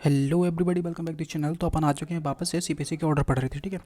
Hello everybody, welcome back to channel. तो अपन आ चुके हैं वापस से सीपीएससी के ऑर्डर पढ़ रहे थे। ठीक है,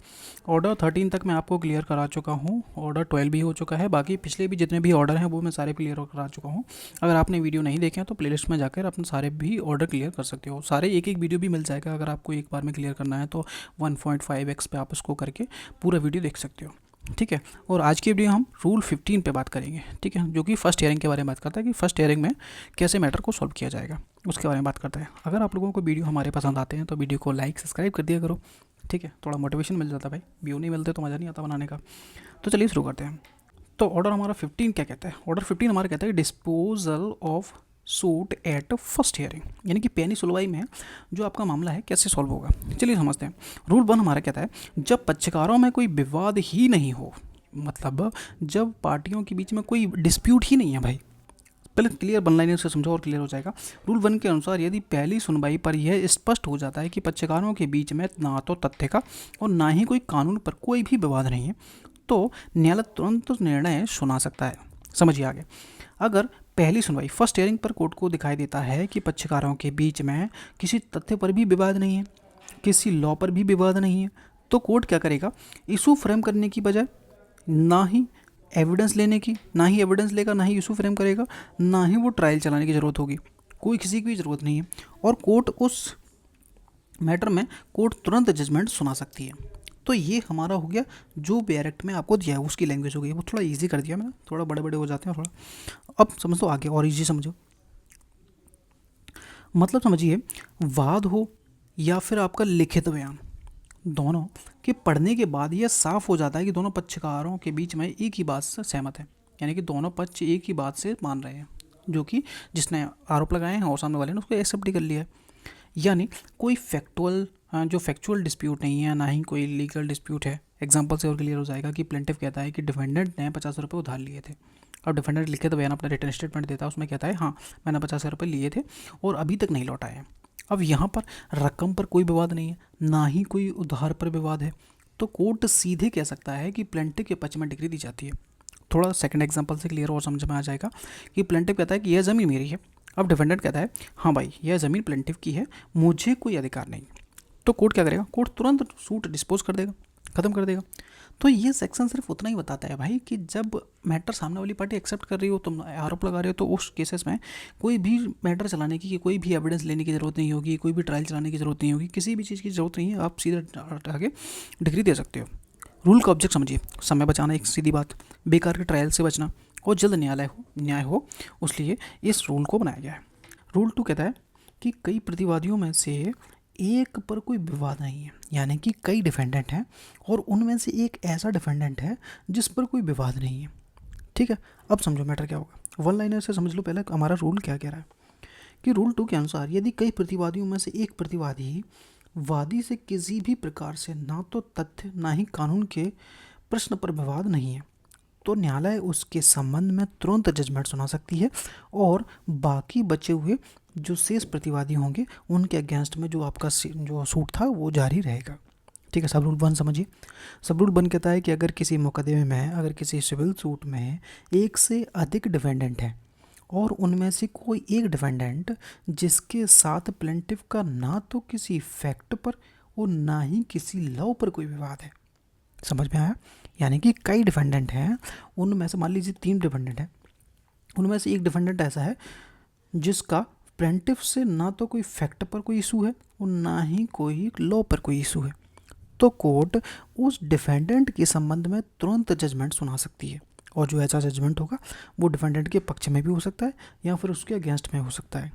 ऑर्डर 13 तक मैं आपको क्लियर करा चुका हूँ। ऑर्डर 12 भी हो चुका है। बाकी पिछले भी जितने भी ऑर्डर हैं वो मैं सारे क्लियर करा चुका हूँ। अगर आपने वीडियो नहीं देखे हैं तो प्लेलिस्ट में जाकर अपने सारे भी ऑर्डर क्लियर कर सकते हो। सारे एक एक वीडियो भी मिल जाएगा। अगर आपको एक बार में क्लियर करना है तो 1.5x पे आप उसको करके पूरा वीडियो देख सकते हो। ठीक है, और आज की वीडियो हम रूल 15 पे बात करेंगे। ठीक है, जो कि फर्स्ट हियरिंग के बारे में बात करता है कि फर्स्ट हियरिंग में कैसे मैटर को सॉल्व किया जाएगा, उसके बारे में बात करता है। अगर आप लोगों को वीडियो हमारे पसंद आते हैं तो वीडियो को लाइक सब्सक्राइब कर दिया करो। ठीक है, थोड़ा मोटिवेशन मिल जाता है भाई, व्यू नहीं मिलते तो मज़ा नहीं आता बनाने का। तो चलिए शुरू करते हैं। तो ऑर्डर हमारा 15 क्या कहता है? ऑर्डर 15 हमारा कहता है disposal of suit at first hearing, यानी कि पहली सुनवाई में जो आपका मामला है कैसे सॉल्व होगा। चलिए समझते हैं। रूल 1 हमारा कहता है जब पक्षकारों में कोई विवाद ही नहीं हो, मतलब जब पार्टियों के बीच में कोई डिस्प्यूट ही नहीं है भाई। पहले क्लियर वन लाइनर से समझो और क्लियर हो जाएगा। रूल 1 के अनुसार यदि पहली सुनवाई पर यह स्पष्ट हो जाता है कि पक्षकारों के बीच में ना तो तथ्य का और ना ही कोई कानून पर कोई भी विवाद नहीं है तो न्यायालय तुरंत निर्णय सुना सकता है। समझिए आगे। अगर पहली सुनवाई फर्स्ट हियरिंग पर कोर्ट को दिखाई देता है कि पक्षकारों के बीच में किसी तथ्य पर भी विवाद नहीं है, किसी लॉ पर भी विवाद नहीं है, तो कोर्ट क्या करेगा? इशू फ्रेम करने की बजाय ना ही एविडेंस लेने की, ना ही एविडेंस लेगा, ना ही इशू फ्रेम करेगा, ना ही वो ट्रायल चलाने की ज़रूरत होगी। कोई किसी की भी ज़रूरत नहीं है और कोर्ट उस मैटर में कोर्ट तुरंत जजमेंट सुना सकती है। तो ये हमारा हो गया जो भी डायरेक्ट में आपको दिया है उसकी लैंग्वेज हो गई। वो थोड़ा इजी कर दिया मैंने, थोड़ा बड़े बड़े हो जाते हैं थोड़ा। अब समझ लो आगे और इजी समझो। मतलब समझिए, वाद हो या फिर आपका लिखित बयान, दोनों के पढ़ने के बाद यह साफ हो जाता है कि दोनों पक्षकारों के बीच में एक ही बात से सहमत है, यानी कि दोनों पक्ष एक ही बात से मान रहे हैं, जो कि जिसने आरोप लगाए हैं और सामने वाले ने उसको एक्सेप्ट ही कर लिया है। यानी कोई फैक्चुअल डिस्प्यूट नहीं है, ना ही कोई लीगल डिस्प्यूट है। एग्जाम्पल से और क्लियर हो जाएगा कि प्लेंटिफ कहता है कि डिफेंडेंट ने 50 रुपये उधार लिए थे। अब डिफेंडेंट लिखे तो बयान अपना रिटर्न स्टेटमेंट देता है, उसमें कहता है हाँ मैंने 50 रुपये लिए थे और अभी तक नहीं लौटाए हैं। अब यहाँ पर रकम पर कोई विवाद नहीं है, ना ही कोई उधार पर विवाद है, तो कोर्ट सीधे कह सकता है कि प्लेंटिफ के पक्ष में डिग्री दी जाती है। थोड़ा सेकंड एग्जांपल से क्लियर और समझ में आ जाएगा कि प्लेंटिफ कहता है कि यह ज़मीन मेरी है। अब डिफेंडेंट कहता है हाँ भाई यह ज़मीन प्लेंटिफ की है, मुझे कोई अधिकार नहीं। तो कोर्ट क्या करेगा? कोर्ट तुरंत सूट डिस्पोज कर देगा, ख़त्म कर देगा। तो ये सेक्शन सिर्फ उतना ही बताता है भाई कि जब मैटर सामने वाली पार्टी एक्सेप्ट कर रही हो, तुम आरोप लगा रहे हो, तो उस केसेस में कोई भी मैटर चलाने की, कोई भी एविडेंस लेने की ज़रूरत नहीं होगी, कोई भी ट्रायल चलाने की ज़रूरत नहीं होगी, किसी भी चीज़ की ज़रूरत नहीं है। आप सीधे आगे डिग्री दे सकते हो। रूल का ऑब्जेक्ट समझिए, समय बचाना, एक सीधी बात, बेकार के ट्रायल से बचना और जल्द न्याय हो उसलिए इस रूल को बनाया गया है। रूल 2 कहता है कि कई प्रतिवादियों में से एक पर कोई विवाद नहीं है, यानी कि कई डिफेंडेंट हैं और उनमें से एक ऐसा डिफेंडेंट है जिस पर कोई विवाद नहीं है। ठीक है, अब समझो मैटर क्या होगा। वन लाइनर से समझ लो पहले हमारा रूल क्या कह रहा है कि रूल 2 के अनुसार यदि कई प्रतिवादियों में से एक प्रतिवादी वादी से किसी भी प्रकार से ना तो तथ्य ना ही कानून के प्रश्न पर विवाद नहीं है तो न्यायालय उसके संबंध में तुरंत जजमेंट सुना सकती है और बाकी बचे हुए जो शेष प्रतिवादी होंगे उनके अगेंस्ट में जो आपका जो सूट था वो जारी रहेगा। ठीक है, सब रूल 1 समझिए। सब रूल 1 कहता है कि अगर किसी मुकदमे में, अगर किसी सिविल सूट में एक से अधिक डिफेंडेंट हैं और उनमें से कोई एक डिफेंडेंट जिसके साथ प्लेंटिफ का ना तो किसी फैक्ट पर और ना ही किसी लॉ पर कोई विवाद है। समझ में आया? यानी कि कई डिफेंडेंट हैं, उनमें से मान लीजिए 3 डिफेंडेंट हैं, उनमें से एक डिफेंडेंट ऐसा है जिसका प्लेंटिफ से ना तो कोई फैक्ट पर कोई इशू है और ना ही कोई लॉ पर कोई इशू है, तो कोर्ट उस डिफेंडेंट के संबंध में तुरंत जजमेंट सुना सकती है और जो ऐसा जजमेंट होगा वो डिफेंडेंट के पक्ष में भी हो सकता है या फिर उसके अगेंस्ट में हो सकता है।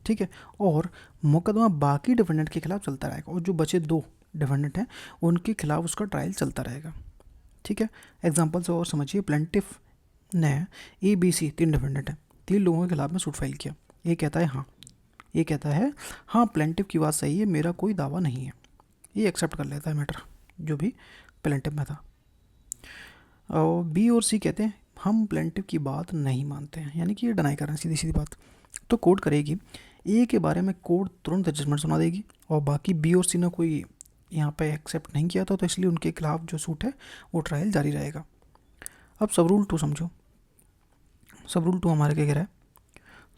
ठीक है, और मुकदमा बाकी डिफेंडेंट के खिलाफ चलता रहेगा और जो बचे 2 डिफेंडेंट हैं उनके खिलाफ उसका ट्रायल चलता रहेगा। ठीक है, एग्जाम्पल से और समझिए। प्लेंटिफ ने ABC 3 डिफेंडेंट हैं, 3 लोगों के खिलाफ में सूट फाइल किया। ये कहता है हाँ प्लेंटिफ की बात सही है, मेरा कोई दावा नहीं है, ये एक्सेप्ट कर लेता है मैटर जो भी प्लेंटिफ में था। और B और C कहते हैं हम प्लेंटिफ की बात नहीं मानते हैं, यानी कि ये डिनाई कर रहे हैं, सीधी सीधी बात। तो कोर्ट करेगी A के बारे में कोर्ट तुरंत जजमेंट सुना देगी और बाकी B और C ने कोई यहाँ पे एक्सेप्ट नहीं किया था तो इसलिए उनके खिलाफ जो सूट है वो ट्रायल जारी रहेगा। अब सब रूल 2 समझो। सब रूल 2 हमारे क्या कह रहा है?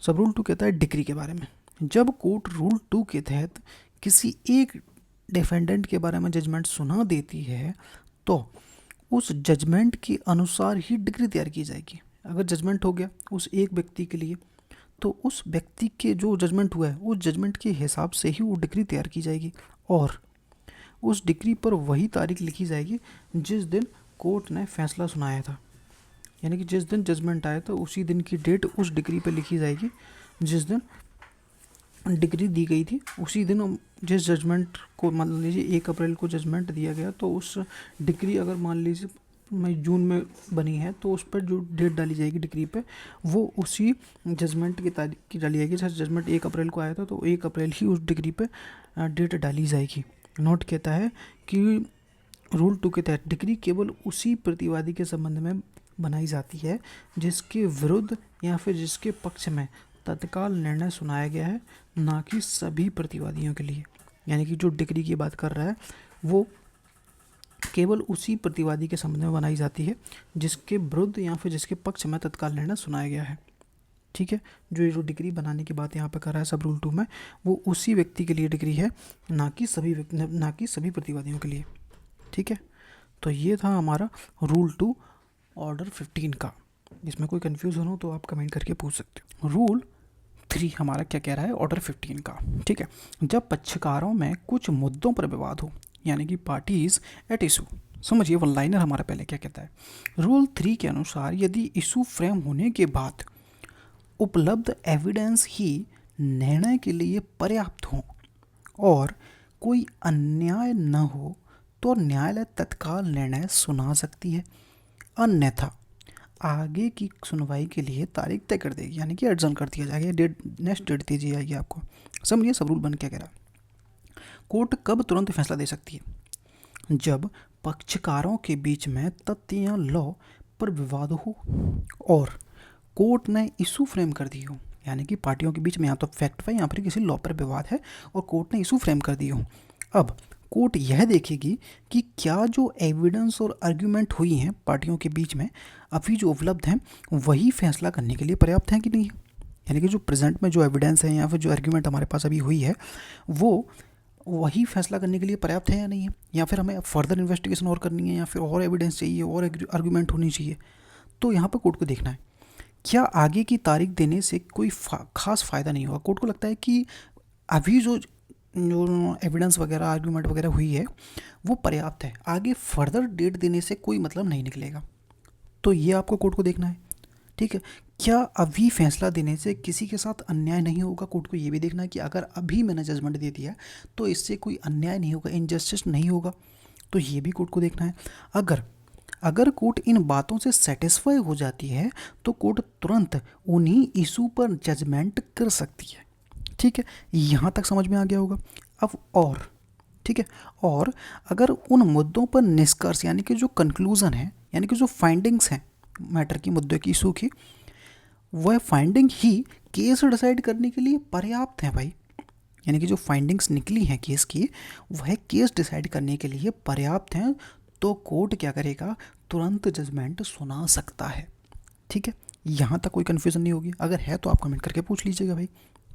सब रूल 2 कहता है डिग्री के बारे में। जब कोर्ट रूल 2 के तहत किसी एक डिफेंडेंट के बारे में जजमेंट सुना देती है तो उस जजमेंट के अनुसार ही डिग्री तैयार की जाएगी। अगर जजमेंट हो गया उस एक व्यक्ति के लिए तो उस व्यक्ति के जो जजमेंट हुआ है उस जजमेंट के हिसाब से ही वो डिग्री तैयार की जाएगी और उस डिग्री पर वही तारीख लिखी जाएगी जिस दिन कोर्ट ने फैसला सुनाया था। यानी कि जिस दिन जजमेंट आया था उसी दिन की डेट उस डिग्री पर लिखी जाएगी जिस दिन डिग्री दी गई थी। उसी दिन जिस जजमेंट को मान लीजिए 1 अप्रैल को जजमेंट दिया गया तो उस डिग्री अगर मान लीजिए मई जून में बनी है तो उस पर जो डेट डाली जाएगी डिग्री पे वो उसी जजमेंट की तारीख की डाली जाएगी। जैसे जजमेंट 1 अप्रैल को आया था तो 1 अप्रैल ही उस डिग्री पे डेट डाली जाएगी। नोट कहता है कि रूल 2 के तहत डिग्री केवल उसी प्रतिवादी के संबंध में बनाई जाती है जिसके विरुद्ध या फिर जिसके पक्ष में तत्काल निर्णय सुनाया गया है, ना कि सभी प्रतिवादियों के लिए। यानी कि जो डिग्री की बात कर रहा है वो केवल उसी प्रतिवादी के संबंध में बनाई जाती है जिसके विरुद्ध या फिर जिसके पक्ष में तत्काल निर्णय सुनाया गया है। ठीक है, जो डिग्री बनाने की बात यहाँ पे कर रहा है सब रूल 2 में वो उसी व्यक्ति के लिए डिग्री है, ना कि सभी प्रतिवादियों के लिए। ठीक है, तो ये था हमारा रूल 2 ऑर्डर 15 का। इसमें कोई कन्फ्यूज़न हो तो आप कमेंट करके पूछ सकते हो। रूल 3 हमारा क्या कह रहा है ऑर्डर 15 का। ठीक है, जब पक्षकारों में कुछ मुद्दों पर विवाद हो यानी कि पार्टीज एट इशू। समझिए वन लाइनर हमारा पहले क्या कहता है। रूल 3 के अनुसार यदि इशू फ्रेम होने के बाद उपलब्ध एविडेंस ही निर्णय के लिए पर्याप्त हो और कोई अन्याय न हो तो न्यायालय तत्काल निर्णय सुना सकती है, अन्यथा आगे की सुनवाई के लिए तारीख तय कर देगी। यानी कि एडजर्न कर दिया जाएगा, नेक्स्ट डेट दी जाएगी आपको। समझिए सब रूल बन क्या कह रहा है। कोर्ट कब तुरंत फैसला दे सकती है? जब पक्षकारों के बीच में तथ्य या लॉ पर विवाद हो और कोर्ट ने इशू फ्रेम कर दी हो। यानी कि पार्टियों के बीच में या तो फैक्ट है या फिर किसी लॉ पर विवाद है और कोर्ट ने इशू फ्रेम कर दी हो। अब कोर्ट यह देखेगी कि क्या जो एविडेंस और आर्ग्यूमेंट हुई हैं पार्टियों के बीच में अभी जो उपलब्ध हैं वही फैसला करने के लिए पर्याप्त हैं कि नहीं। यानी कि जो प्रेजेंट में जो एविडेंस है या फिर जो आर्ग्यूमेंट हमारे पास अभी हुई है वो वही फैसला करने के लिए पर्याप्त है या नहीं है, या फिर हमें फर्दर इन्वेस्टिगेशन और करनी है या फिर और एविडेंस चाहिए और आर्ग्यूमेंट होनी चाहिए। तो यहाँ पर कोर्ट को देखना है क्या आगे की तारीख देने से कोई खास फ़ायदा नहीं होगा। कोर्ट को लगता है कि अभी जो एविडेंस वगैरह आर्ग्यूमेंट वगैरह हुई है वो पर्याप्त है, आगे फर्दर डेट देने से कोई मतलब नहीं निकलेगा। तो ये आपको कोर्ट को देखना है। ठीक है, क्या अभी फैसला देने से किसी के साथ अन्याय नहीं होगा। कोर्ट को ये भी देखना है कि अगर अभी मैंने जजमेंट दे दिया तो इससे कोई अन्याय नहीं होगा, इनजस्टिस नहीं होगा। तो ये भी कोर्ट को देखना है। अगर कोर्ट इन बातों से सेटिस्फाई हो जाती है तो कोर्ट तुरंत उन्हीं इशू पर जजमेंट कर सकती है। ठीक है, यहाँ तक समझ में आ गया होगा। अब ठीक है, और अगर उन मुद्दों पर निष्कर्ष यानी कि जो कंक्लूज़न है यानी कि जो फाइंडिंग्स हैं मैटर की मुद्दे की इशू की वह फाइंडिंग ही केस डिसाइड करने के लिए पर्याप्त है भाई। यानी कि जो फाइंडिंग्स निकली हैं केस की वह केस डिसाइड करने के लिए पर्याप्त हैं तो कोर्ट क्या करेगा तुरंत जजमेंट सुना सकता है। ठीक है, यहाँ तक कोई कन्फ्यूज़न नहीं होगी। अगर है तो आप कमेंट करके पूछ लीजिएगा भाई।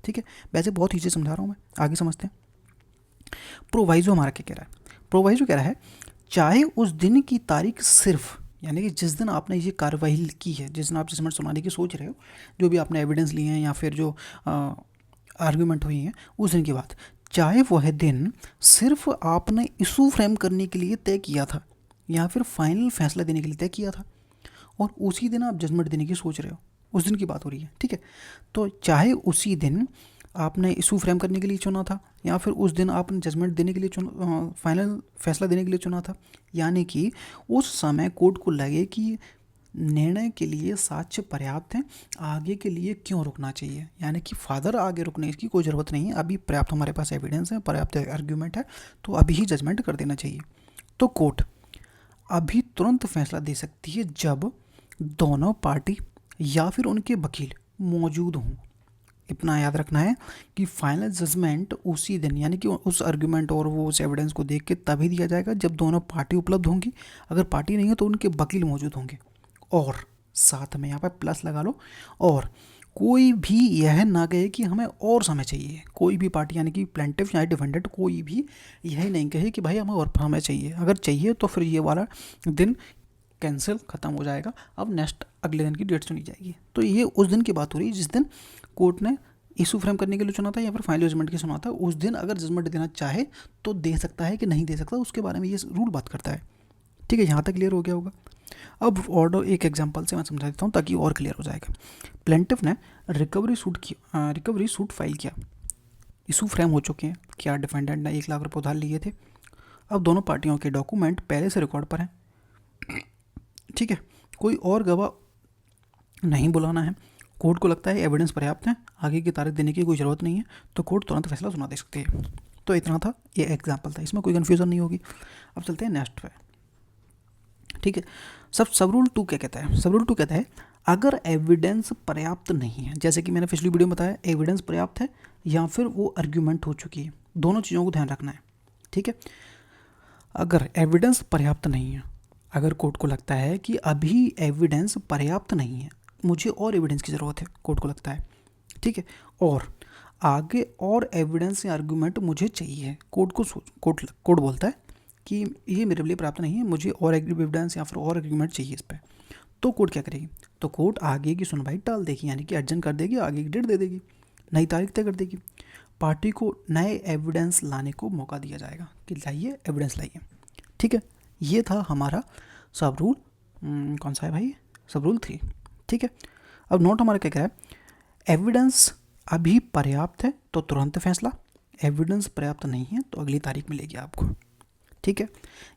ठीक है, वैसे बहुत ईजी समझा रहा हूँ मैं, आगे समझते हैं। प्रोवाइजो हमारा क्या कह रहा है। प्रोवाइजो कह रहा है चाहे उस दिन की तारीख सिर्फ यानी कि जिस दिन आपने ये कार्रवाई की है, जिस दिन आप जजमेंट सुनाने की सोच रहे हो, जो भी आपने एविडेंस लिए हैं या फिर जो आर्ग्यूमेंट हुई हैं उस दिन की बात, चाहे वह दिन सिर्फ आपने इशू फ्रेम करने के लिए तय किया था या फिर फाइनल फैसला देने के लिए तय किया था और उसी दिन आप जजमेंट देने की सोच रहे हो, उस दिन की बात हो रही है। ठीक है, तो चाहे उसी दिन आपने इशू फ्रेम करने के लिए चुना था या फिर उस दिन आपने जजमेंट देने के लिए फाइनल फैसला देने के लिए चुना था, यानी कि उस समय कोर्ट को लगे कि निर्णय के लिए साक्ष्य पर्याप्त हैं, आगे के लिए क्यों रुकना चाहिए। यानी कि फादर आगे रुकने की कोई ज़रूरत नहीं है, अभी पर्याप्त हमारे पास एविडेंस है, पर्याप्त आर्ग्यूमेंट है, तो अभी ही जजमेंट कर देना चाहिए। तो कोर्ट अभी तुरंत फैसला दे सकती है जब दोनों पार्टी या फिर उनके वकील मौजूद हों। इतना याद रखना है कि फाइनल जजमेंट उसी दिन यानी कि उस आर्ग्यूमेंट और वो उस एविडेंस को देख के तभी दिया जाएगा जब दोनों पार्टी उपलब्ध होंगी। अगर पार्टी नहीं है तो उनके वकील मौजूद होंगे और साथ में यहाँ पर प्लस लगा लो, और कोई भी यह ना कहे कि हमें और समय चाहिए, कोई भी पार्टी यानी कि प्लेंटिफ या डिफेंडेंट कोई भी यह नहीं कहे कि भाई हमें और समय चाहिए। अगर चाहिए तो फिर ये वाला दिन कैंसिल ख़त्म हो जाएगा, अब नेक्स्ट अगले दिन की डेट चुनी जाएगी। तो ये उस दिन की बात हो रही है जिस दिन कोर्ट ने इशू फ्रेम करने के लिए चुना था या फिर फाइनल जजमेंट की सुना था। उस दिन अगर जजमेंट देना चाहे तो दे सकता है कि नहीं दे सकता, उसके बारे में ये रूल बात करता है। ठीक है, यहाँ तक क्लियर हो गया होगा। अब ऑर्डर एक एग्जांपल से मैं समझा देता हूँ ताकि और क्लियर हो जाएगा। प्लेंटिफ ने रिकवरी सूट फाइल किया, इशू फ्रेम हो चुके हैं, क्या डिफेंडेंट ने 1 लाख रुपये उधार लिए थे। अब दोनों पार्टियों के डॉक्यूमेंट पहले से रिकॉर्ड पर हैं। ठीक है, कोई और गवाह नहीं बुलाना है, कोर्ट को लगता है एविडेंस पर्याप्त है, आगे की तारीख देने की कोई ज़रूरत नहीं है, तो कोर्ट तुरंत फैसला सुना दे सकती है। तो इतना था, ये एग्जाम्पल था, इसमें कोई कन्फ्यूज़न नहीं होगी। अब चलते हैं नेक्स्ट पे। ठीक है, सब रूल 2 क्या कहता है? सब रूल 2 कहता है अगर एविडेंस पर्याप्त नहीं है, जैसे कि मैंने पिछली वीडियो में बताया, एविडेंस पर्याप्त है या फिर वो आर्ग्यूमेंट हो चुकी है, दोनों चीज़ों को ध्यान रखना है। ठीक है, अगर एविडेंस पर्याप्त नहीं है, अगर कोर्ट को लगता है कि अभी एविडेंस पर्याप्त नहीं है, मुझे और एविडेंस की ज़रूरत है, कोर्ट को लगता है, ठीक है, और आगे और एविडेंस या आर्गूमेंट मुझे चाहिए, कोर्ट बोलता है कि ये मेरे लिए पर्याप्त नहीं है, मुझे और एविडेंस या फिर और आर्गूमेंट चाहिए इस पर, तो कोर्ट क्या करेगी? तो कोर्ट आगे की सुनवाई टाल देगी, यानी कि एडजन कर देगी, आगे की डेट दे देगी, नई तारीख तय कर देगी। पार्टी को नए एविडेंस लाने को मौका दिया जाएगा कि लाइए एविडेंस लाइए। ठीक है, ये था हमारा सब रूल, कौन सा है भाई? सब रूल 3। ठीक है, अब नोट हमारा क्या कह रहा है? एविडेंस अभी पर्याप्त है तो तुरंत फैसला, एविडेंस पर्याप्त नहीं है तो अगली तारीख मिलेगी आपको। ठीक है,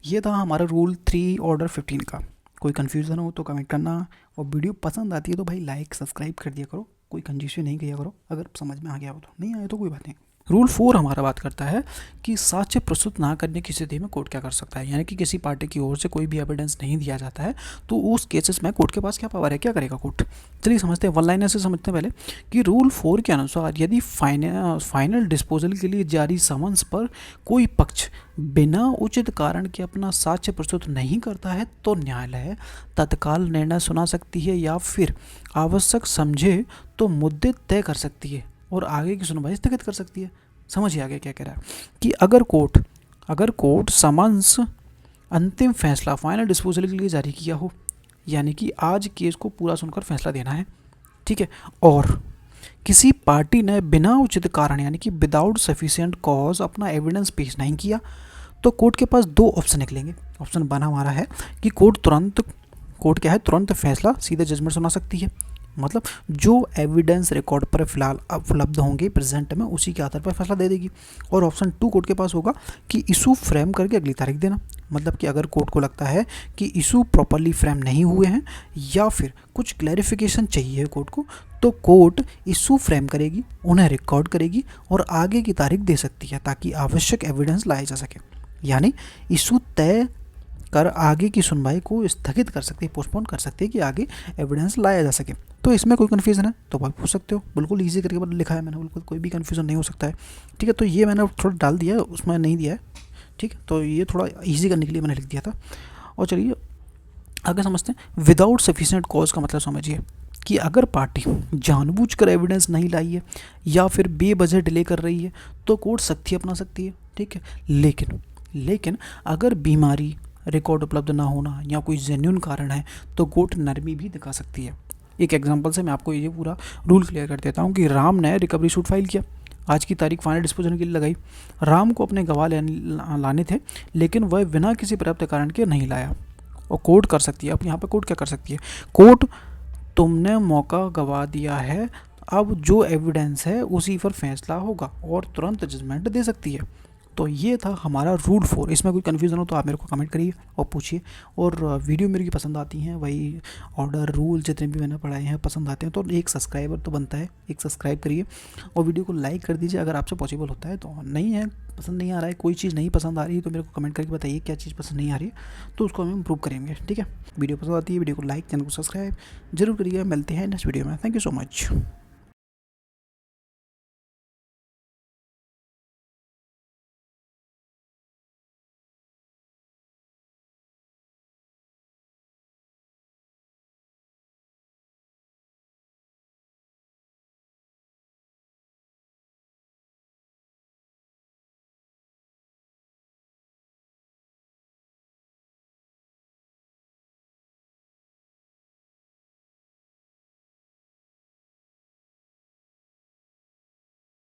ये था हमारा रूल 3 ऑर्डर 15 का। कोई कन्फ्यूज़न हो तो कमेंट करना, और वीडियो पसंद आती है तो भाई लाइक सब्सक्राइब कर दिया करो, कोई कंजूसी नहीं किया करो, अगर समझ में आ गया हो तो, नहीं आया तो कोई बात नहीं। रूल 4 हमारा बात करता है कि साक्ष्य प्रस्तुत ना करने की स्थिति में कोर्ट क्या कर सकता है, यानी कि किसी पार्टी की ओर से कोई भी एविडेंस नहीं दिया जाता है तो उस केसेस में कोर्ट के पास क्या पावर है, क्या करेगा कोर्ट? चलिए समझते हैं, वन लाइनर से समझते हैं पहले कि रूल 4 के अनुसार यदि फाइनल डिस्पोजल के लिए जारी समन्स पर कोई पक्ष बिना उचित कारण के अपना साक्ष्य प्रस्तुत नहीं करता है तो न्यायालय तत्काल निर्णय सुना सकती है या फिर आवश्यक समझे तो मुद्दे तय कर सकती है और आगे की सुनवाई स्थगित कर सकती है। समझिए आगे क्या कह रहा है कि अगर कोर्ट समन्स अंतिम फैसला फाइनल डिस्पोजल के लिए जारी किया हो, यानी कि आज केस को पूरा सुनकर फैसला देना है, ठीक है, और किसी पार्टी ने बिना उचित कारण यानी कि विदाउट सफिशिएंट कॉज अपना एविडेंस पेश नहीं किया, तो कोर्ट के पास 2 ऑप्शन निकलेंगे। ऑप्शन बना हमारा है कि कोर्ट क्या है, तुरंत फैसला सीधे जजमेंट सुना सकती है, मतलब जो एविडेंस रिकॉर्ड पर फिलहाल उपलब्ध होंगे प्रेजेंट में उसी के आधार पर फैसला दे देगी। और ऑप्शन 2 कोर्ट के पास होगा कि इशू फ्रेम करके अगली तारीख देना, मतलब कि अगर कोर्ट को लगता है कि इशू प्रॉपरली फ्रेम नहीं हुए हैं या फिर कुछ क्लैरिफिकेशन चाहिए कोर्ट को, तो कोर्ट इशू फ्रेम करेगी, उन्हें रिकॉर्ड करेगी और आगे की तारीख दे सकती है ताकि आवश्यक एविडेंस लाया जा सके, यानी इशू तय कर आगे की सुनवाई को स्थगित कर सकती है, पोस्टपोन कर सकती है कि आगे एविडेंस लाया जा सके। तो इसमें कोई कन्फ्यूज़न है तो आप पूछ सकते हो, बिल्कुल इजी करके लिखा है मैंने, बिल्कुल कोई भी कन्फ्यूज़न नहीं हो सकता है। ठीक है, तो ये मैंने थोड़ा डाल दिया है, उसमें नहीं दिया है, ठीक है, तो ये थोड़ा ईजी करने के लिए मैंने लिख दिया था। और चलिए आगे समझते हैं। विदाउट सफिशिएंट कॉज का मतलब समझिए कि अगर पार्टी जानबूझकर एविडेंस नहीं लाई है या फिर बेवजह डिले कर रही है तो कोर्ट सख्ती अपना सकती है, ठीक है, लेकिन अगर बीमारी, रिकॉर्ड उपलब्ध ना होना या कोई जेन्युइन कारण है तो कोर्ट नरमी भी दिखा सकती है। एक एग्जांपल से मैं आपको ये पूरा रूल क्लियर कर देता हूँ कि राम ने रिकवरी सूट फाइल किया, आज की तारीख फाइनल डिस्पोजल के लिए लगाई, राम को अपने गवाह लाने थे लेकिन वह बिना किसी पर्याप्त कारण के नहीं लाया, और कोर्ट कर सकती है। अब यहाँ पर कोर्ट क्या कर सकती है? कोर्ट तुमने मौका गवा दिया है, अब जो एविडेंस है उसी पर फैसला होगा और तुरंत जजमेंट दे सकती है। तो ये था हमारा रूल 4। इसमें कोई कन्फ्यूज़न हो तो आप मेरे को कमेंट करिए और पूछिए, और वीडियो मेरी पसंद आती हैं, वही ऑर्डर रूल जितने भी मैंने पढ़ाए हैं पसंद आते हैं तो एक सब्सक्राइबर तो बनता है, एक सब्सक्राइब करिए और वीडियो को लाइक कर दीजिए अगर आपसे पॉसिबल होता है। तो नहीं है, पसंद नहीं आ रहा है, कोई चीज़ नहीं पसंद आ रही है तो मेरे को कमेंट करके बताइए क्या चीज़ पसंद नहीं आ रही है, तो उसको हम इम्प्रूव करेंगे। ठीक है, वीडियो पसंद आती है वीडियो को लाइक, चैनल को सब्सक्राइब जरूर करिए। मिलते हैं नेक्स्ट वीडियो में। Thank you so much.